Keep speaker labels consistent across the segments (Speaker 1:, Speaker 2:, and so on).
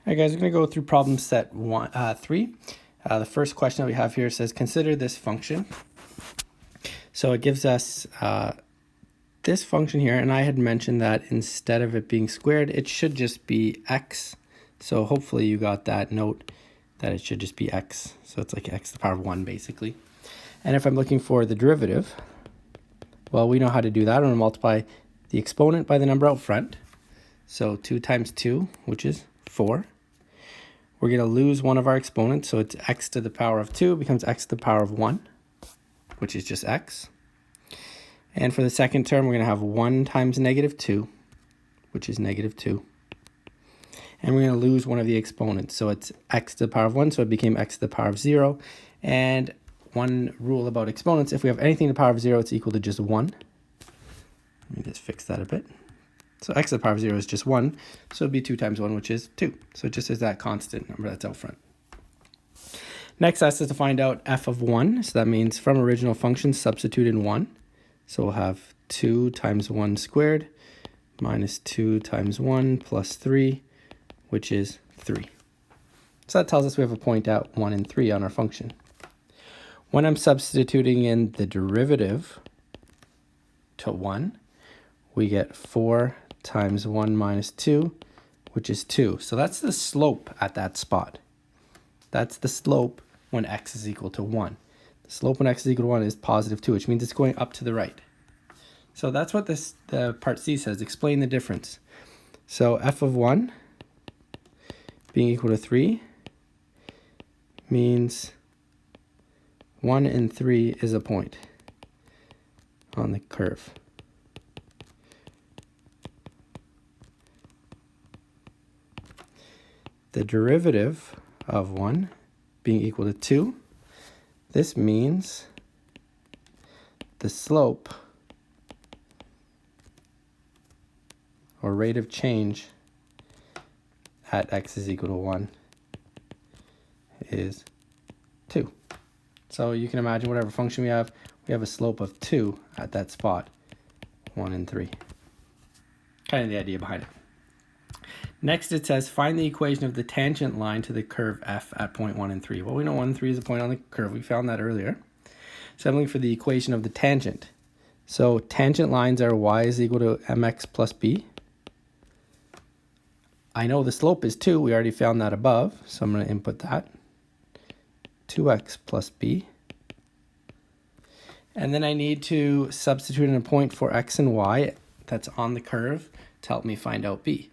Speaker 1: All right, guys, we're going to go through problem set 3. The first question that we have here says, consider this function. So it gives us this function here, and I had mentioned that instead of it being squared, it should just be x. So hopefully you got that note that it should just be x. So it's like x to the power of 1, basically. And if I'm looking for the derivative, well, we know how to do that. I'm going to multiply the exponent by the number out front. So 2 times 2, which is 4. We're going to lose one of our exponents, so it's x to the power of 2 becomes x to the power of 1, which is just x. And for the second term, we're going to have 1 times negative 2, which is negative 2. And we're going to lose one of the exponents, so it's x to the power of 1, so it became x to the power of 0. And one rule about exponents, if we have anything to the power of 0, it's equal to just 1. Let me just fix that a bit. So x to the power of 0 is just 1, so it'd be 2 times 1, which is 2. So it just is that constant number that's out front. Next, asks us to find out f of 1. So that means from original function, substitute in 1. So we'll have 2 times 1 squared minus 2 times 1 plus 3, which is 3. So that tells us we have a point at 1 and 3 on our function. When I'm substituting in the derivative to 1, we get 4 times 1 minus 2, which is 2. So that's the slope at that spot. That's the slope when x is equal to 1. The slope when x is equal to 1 is positive 2, which means it's going up to the right. So that's what the part C says. Explain the difference. So f of 1 being equal to 3 means 1 and 3 is a point on the curve. The derivative of 1 being equal to 2, this means the slope or rate of change at x is equal to 1 is 2. So you can imagine whatever function we have a slope of 2 at that spot, 1 and 3. Kind of the idea behind it. Next, it says, find the equation of the tangent line to the curve f at point 1 and 3. Well, we know 1 and 3 is a point on the curve. We found that earlier. So I'm looking for the equation of the tangent. So tangent lines are y is equal to mx plus b. I know the slope is 2. We already found that above, so I'm going to input that. 2x plus b. And then I need to substitute in a point for x and y that's on the curve to help me find out b.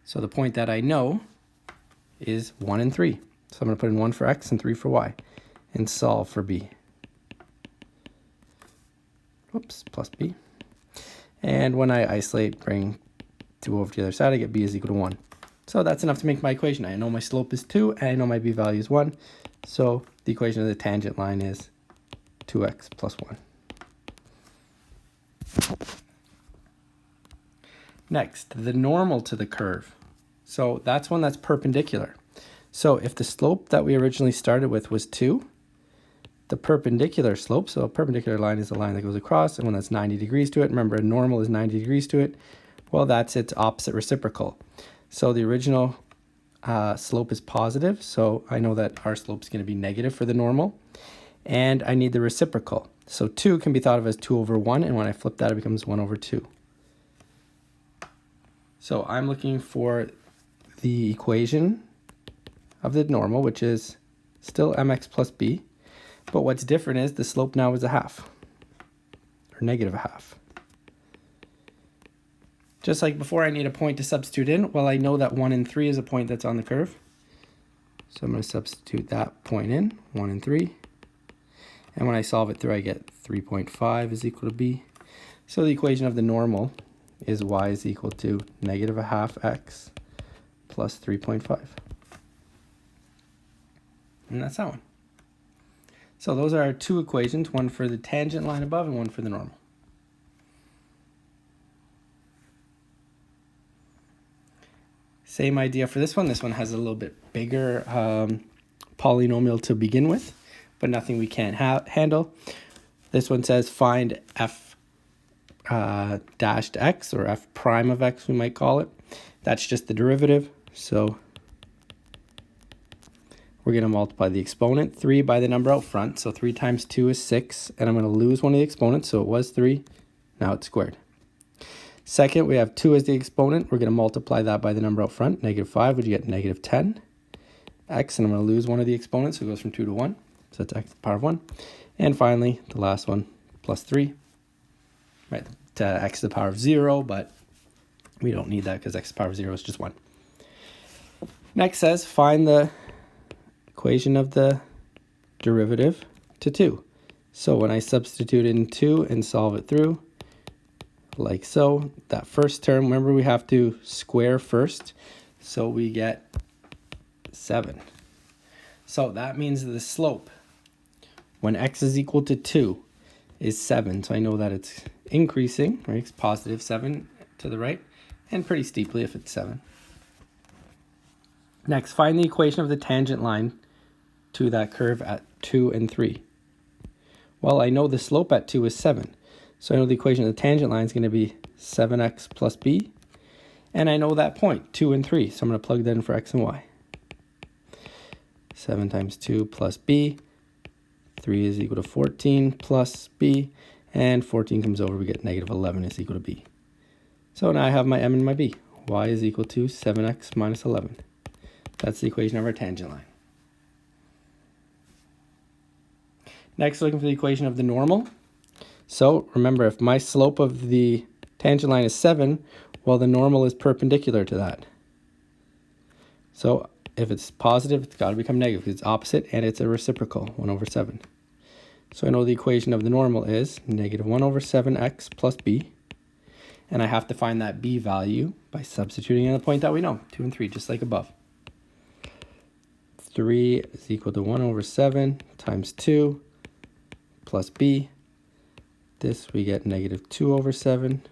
Speaker 1: So the point that I know is 1 and 3. So I'm going to put in 1 for x and 3 for y and solve for b. Whoops, plus b. And when I isolate, bring 2 over to the other side, I get b is equal to 1. So that's enough to make my equation. I know my slope is 2 and I know my b value is 1. So the equation of the tangent line is 2x plus 1. Next, the normal to the curve. So that's one that's perpendicular. So if the slope that we originally started with was 2, the perpendicular slope, so a perpendicular line is a line that goes across, and one that's 90 degrees to it, remember a normal is 90 degrees to it, well, that's its opposite reciprocal. So the original slope is positive, so I know that our slope is going to be negative for the normal, and I need the reciprocal. So 2 can be thought of as 2 over 1, and when I flip that, it becomes 1 over 2. So I'm looking for the equation of the normal, which is still mx plus b, but what's different is the slope now is a half, or negative a half. Just like before, I need a point to substitute in. Well, I know that 1 and 3 is a point that's on the curve. So I'm going to substitute that point in, 1 and 3. And when I solve it through, I get 3.5 is equal to b. So the equation of the normal is y is equal to negative a half x plus 3.5. And that's that one. So those are our two equations, one for the tangent line above and one for the normal. Same idea for this one. This one has a little bit bigger polynomial to begin with, but nothing we can't handle. This one says find f dashed x, or f prime of x we might call it. That's just the derivative. So we're going to multiply the exponent 3 by the number out front. So 3 times 2 is 6, and I'm going to lose one of the exponents, so it was 3. Now it's squared. Second, we have 2 as the exponent. We're going to multiply that by the number out front, -5, would you get -10 x, and I'm going to lose one of the exponents, so it goes from 2 to 1. So that's x to the power of 1. And finally, the last one, plus 3, right, to x to the power of 0, but we don't need that because x to the power of 0 is just 1. Next says, find the equation of the derivative to 2. So when I substitute in 2 and solve it through, like so, that first term, remember we have to square first, so we get 7. So that means the slope when x is equal to 2 is 7. So I know that it's increasing, right? It's positive 7 to the right, and pretty steeply if it's 7. Next, find the equation of the tangent line to that curve at 2 and 3. Well, I know the slope at 2 is 7. So I know the equation of the tangent line is going to be 7x plus b. And I know that point, 2 and 3. So I'm going to plug that in for x and y. 7 times 2 plus b. 3 is equal to 14 plus b. And 14 comes over, we get -11 is equal to b. So now I have my m and my b. Y is equal to 7x minus 11. That's the equation of our tangent line. Next, looking for the equation of the normal. So remember, if my slope of the tangent line is 7, well, the normal is perpendicular to that. So if it's positive, it's got to become negative because it's opposite and it's a reciprocal, 1 over 7. So I know the equation of the normal is -1 over 7x plus b. And I have to find that b value by substituting in the point that we know, 2 and 3, just like above. 3 is equal to 1 over 7 times 2 plus b. This we get -2 over 7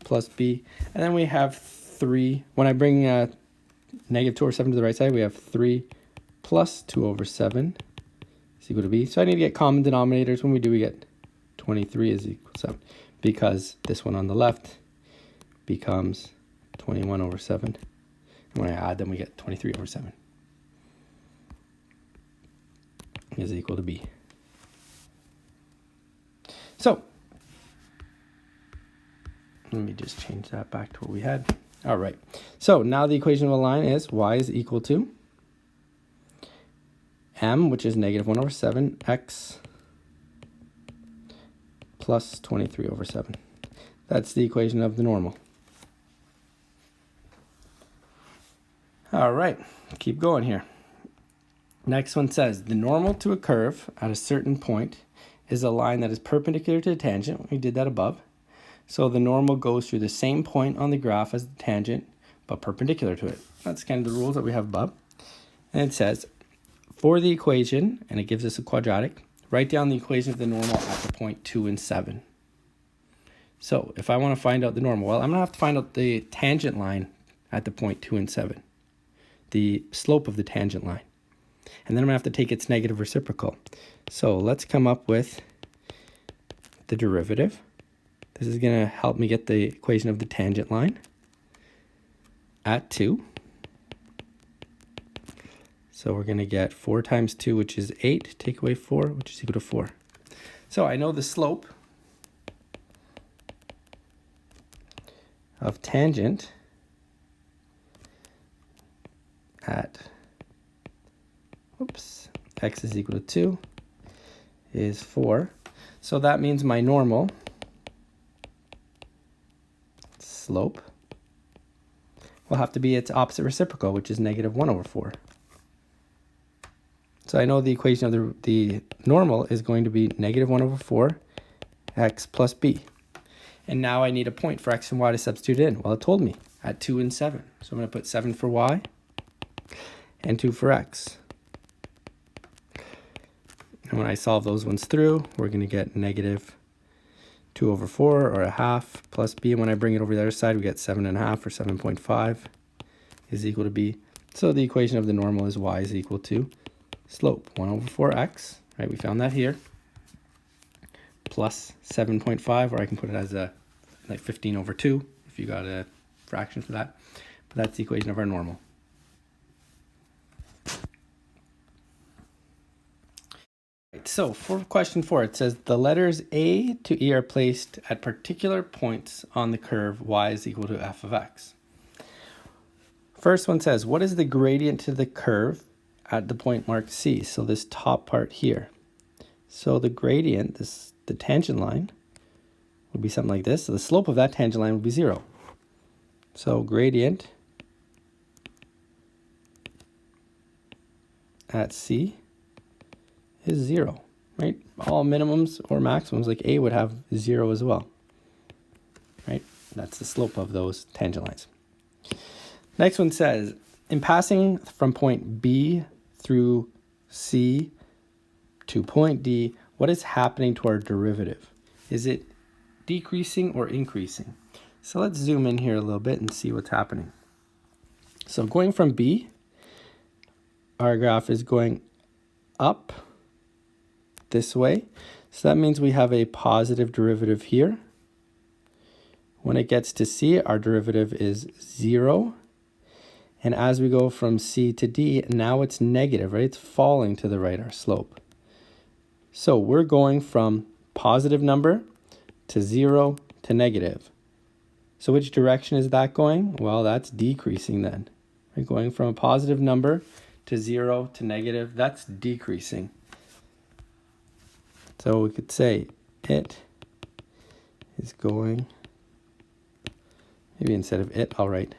Speaker 1: plus b. And then we have 3. When I bring -2 over 7 to the right side, we have 3 plus 2 over 7 is equal to b. So I need to get common denominators. When we do, we get 23 is equal to 7. Because this one on the left becomes 21 over 7. And when I add them, we get 23 over 7. Is equal to b. So let me just change that back to what we had. All right. So now the equation of a line is y is equal to m, which is -1 over 7, x plus 23 over 7. That's the equation of the normal. All right. Keep going here. Next one says, the normal to a curve at a certain point is a line that is perpendicular to the tangent. We did that above. So the normal goes through the same point on the graph as the tangent, but perpendicular to it. That's kind of the rules that we have above. And it says, for the equation, and it gives us a quadratic, write down the equation of the normal at the point 2 and 7. So if I want to find out the normal, well, I'm going to have to find out the tangent line at the point 2 and 7, the slope of the tangent line. And then I'm going to have to take its negative reciprocal. So let's come up with the derivative. This is going to help me get the equation of the tangent line at 2. So we're going to get 4 times 2, which is 8. Take away 4, which is equal to 4. So I know the slope of tangent at x is equal to 2 is 4. So that means my normal slope will have to be its opposite reciprocal, which is -1 over 4. So I know the equation of the normal is going to be -1 over 4 x plus b. And now I need a point for x and y to substitute in. Well, it told me at 2 and 7. So I'm going to put 7 for y and 2 for x. And when I solve those ones through, we're going to get -2 over 4 or a half plus b. And when I bring it over the other side, we get 7.5 or 7.5 is equal to b. So the equation of the normal is y is equal to slope 1 over 4x, right? We found that here, plus 7.5, or I can put it as a like 15 over 2 if you got a fraction for that. But that's the equation of our normal. right, so for question 4, it says the letters A to E are placed at particular points on the curve y is equal to f of x. First one says, what is the gradient to the curve at the point marked C? So this top part here. So the gradient, the tangent line, would be something like this. So the slope of that tangent line would be 0. So gradient at C is 0, right? All minimums or maximums, like A, would have 0 as well, right? That's the slope of those tangent lines. Next one says, in passing from point B through C to point D, what is happening to our derivative? Is it decreasing or increasing? So let's zoom in here a little bit and see what's happening. So going from B, our graph is going up this way. So that means we have a positive derivative here. When it gets to C, our derivative is 0. And as we go from C to D, now it's negative, right? It's falling to the right, our slope. So we're going from positive number to 0 to negative. So which direction is that going? Well, that's decreasing then. We're going from a positive number to 0 to negative. That's decreasing. So we could say it is going, maybe instead of it, I'll write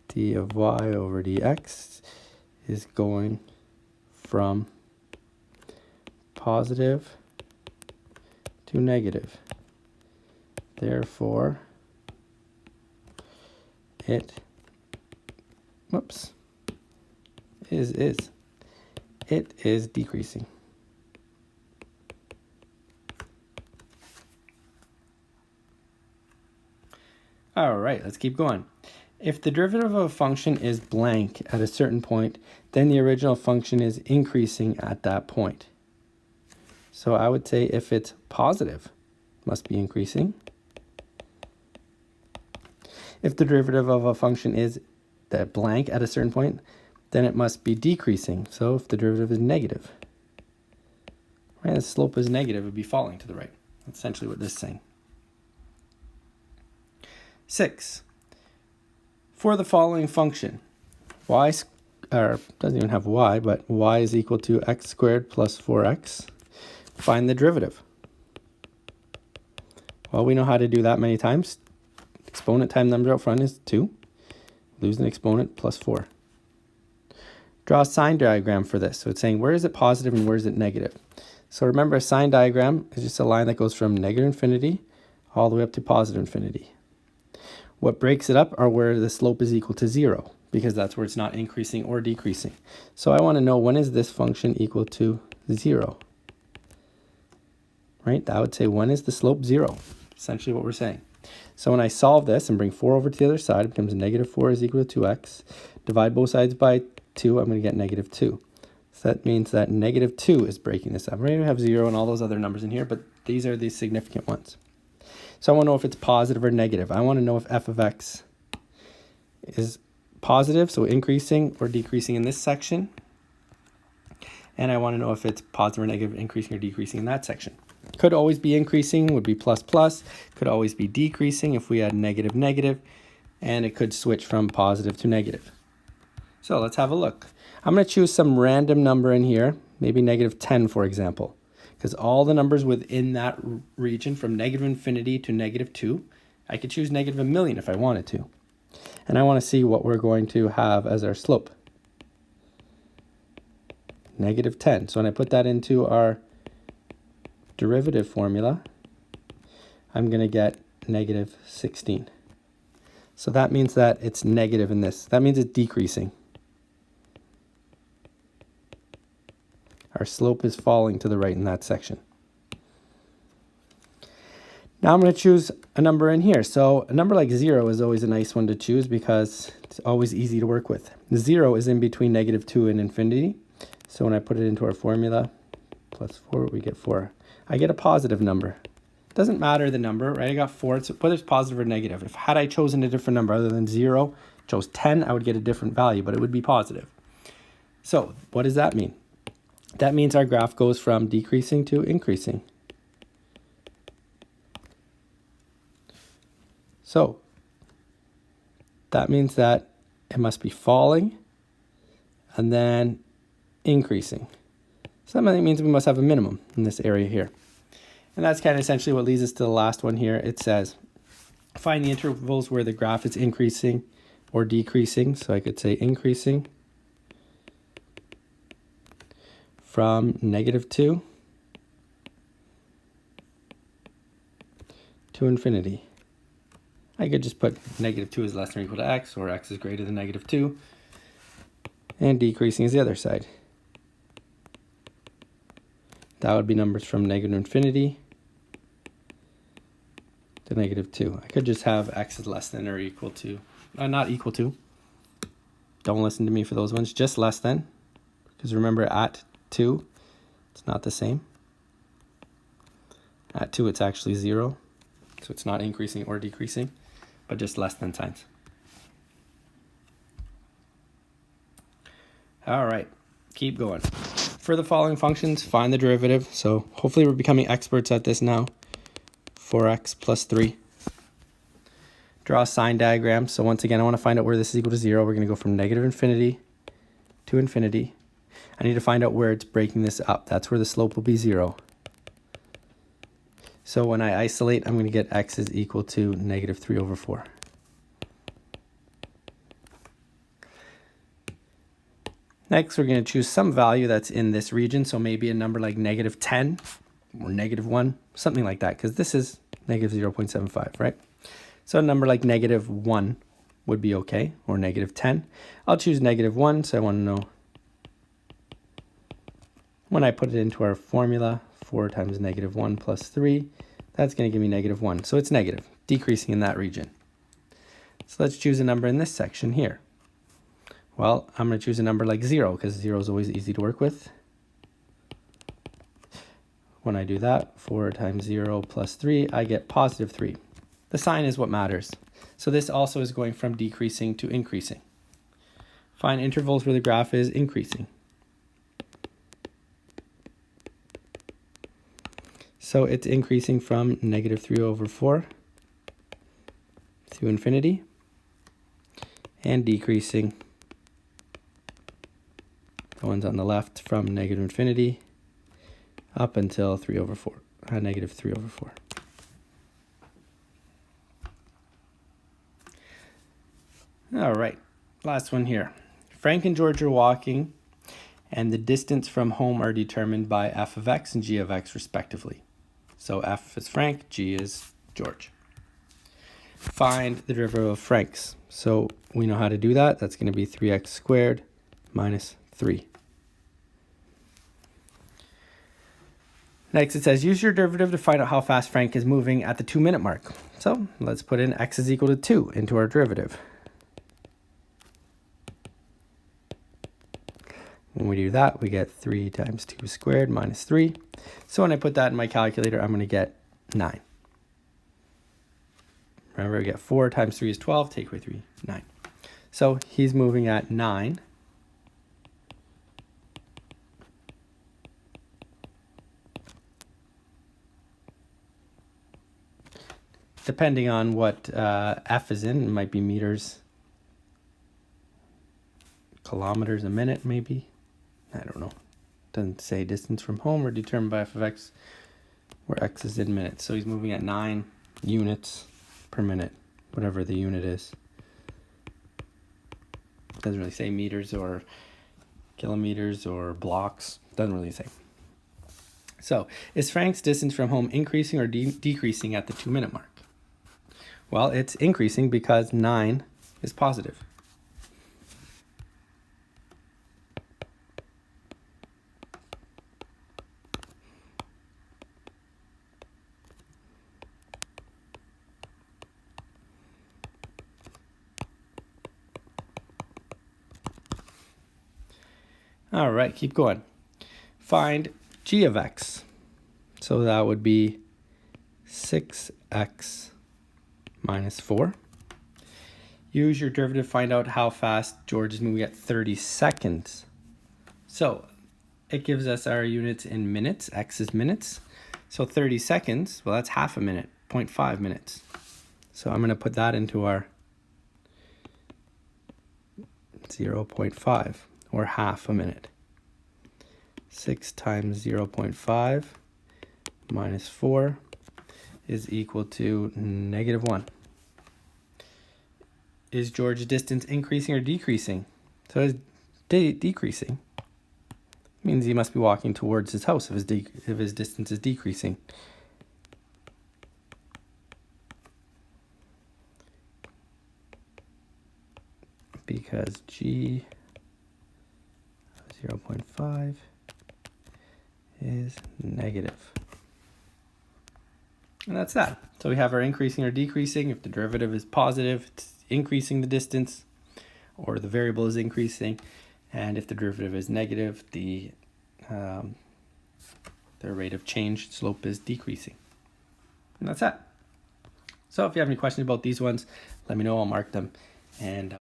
Speaker 1: d of y over dx is going from positive to negative. Therefore, it is decreasing. All right, let's keep going. If the derivative of a function is blank at a certain point, then the original function is increasing at that point. So I would say if it's positive, it must be increasing. If the derivative of a function is that blank at a certain point, then it must be decreasing. So if the derivative is negative, right, the slope is negative, it would be falling to the right. That's essentially what this is saying. 6. For the following function, doesn't even have y, but y is equal to x squared plus 4x. Find the derivative. Well, we know how to do that many times. Exponent times number out front is 2. Lose an exponent plus 4. Draw a sign diagram for this. So it's saying where is it positive and where is it negative? So remember, a sign diagram is just a line that goes from negative infinity all the way up to positive infinity. What breaks it up are where the slope is equal to 0, because that's where it's not increasing or decreasing. So I want to know, when is this function equal to 0? Right? I would say, when is the slope 0? Essentially what we're saying. So when I solve this and bring 4 over to the other side, it becomes negative 4 is equal to 2x. Divide both sides by 2, I'm going to get negative 2. So that means that negative 2 is breaking this up. We're going to have 0 and all those other numbers in here, but these are the significant ones. So I want to know if it's positive or negative. I want to know if f of x is positive, so increasing or decreasing in this section. And I want to know if it's positive or negative, increasing or decreasing in that section. Could always be increasing, would be plus plus. Could always be decreasing if we had negative negative. And it could switch from positive to negative. So let's have a look. I'm going to choose some random number in here, maybe negative 10, for example. Because all the numbers within that region from negative infinity to negative 2, I could choose negative 1,000,000 if I wanted to. And I want to see what we're going to have as our slope. Negative 10. So when I put that into our derivative formula, I'm going to get negative 16. So that means that it's negative in this. That means it's decreasing. Our slope is falling to the right in that section. Now I'm going to choose a number in here. So a number like 0 is always a nice one to choose because it's always easy to work with. The 0 is in between negative 2 and infinity. So when I put it into our formula, plus 4, we get 4. I get a positive number. It doesn't matter the number, right? I got 4, whether it's positive or negative. If had I chosen a different number other than 0, chose 10, I would get a different value, but it would be positive. So what does that mean? That means our graph goes from decreasing to increasing. So that means that it must be falling and then increasing. So that means we must have a minimum in this area here. And that's kind of essentially what leads us to the last one here. It says, find the intervals where the graph is increasing or decreasing. So I could say increasing from -2 to infinity. I could just put -2 is less than or equal to x, or x is greater than -2. And decreasing is the other side. That would be numbers from -infinity to -2. I could just have x is less than or equal to, not equal to. Don't listen to me for those ones, just less than. Because remember, at 2, it's not the same. At 2, it's actually 0. So it's not increasing or decreasing, but just less than signs. All right, keep going. For the following functions, find the derivative. So hopefully we're becoming experts at this now. 4x plus 3. Draw a sign diagram. So once again, I want to find out where this is equal to 0. We're going to go from -infinity to infinity. I need to find out where it's breaking this up. That's where the slope will be 0. So when I isolate, I'm going to get x is equal to -3/4. Next, we're going to choose some value that's in this region. So maybe a number like -10 or -1, something like that, because this is -0.75, right? So a number like -1 would be okay, or -10. I'll choose -1, so I want to know when I put it into our formula, 4 times -1 plus 3, that's going to give me -1. So it's negative, decreasing in that region. So let's choose a number in this section here. Well, I'm going to choose a number like 0, because 0 is always easy to work with. When I do that, 4 times 0 plus 3, I get +3. The sign is what matters. So this also is going from decreasing to increasing. Find intervals where the graph is increasing. So it's increasing from -3/4 to infinity, and decreasing, the ones on the left, from -infinity up until -3/4. All right, last one here. Frank and George are walking, and the distance from home are determined by f of x and g of x respectively. So f is Frank, g is George. Find the derivative of Frank's. So we know how to do that. That's going to be 3x squared minus 3. Next, it says use your derivative to find out how fast Frank is moving at the 2-minute mark. So let's put in x is equal to 2 into our derivative. When we do that, we get 3 times 2 squared minus 3. So when I put that in my calculator, I'm going to get 9. Remember, I get 4 times 3 is 12, take away 3, 9. So he's moving at 9. Depending on what f is in, it might be meters, kilometers a minute maybe. I don't know. Doesn't say distance from home or determined by f of x, where x is in minutes. So he's moving at 9 units per minute, whatever the unit is. Doesn't really say meters or kilometers or blocks. Doesn't really say. So is Frank's distance from home increasing or decreasing at the 2-minute mark? Well, it's increasing because 9 is positive. All right, keep going. Find g of x. So that would be 6x minus 4. Use your derivative to find out how fast George is moving at 30 seconds. So it gives us our units in minutes. X is minutes. So 30 seconds, well, that's half a minute, 0.5 minutes. So I'm going to put that into our 0.5, or half a minute. 6 times 0.5 minus 4 is equal to -1. Is George's distance increasing or decreasing? So it's decreasing. Means he must be walking towards his house if his distance is decreasing. Because g of 0.5 is negative. And that's that. So we have our increasing or decreasing. If the derivative is positive, it's increasing the distance, or the variable is increasing. And if the derivative is negative, the rate of change slope is decreasing. And that's that. So if you have any questions about these ones, let me know. I'll mark them. And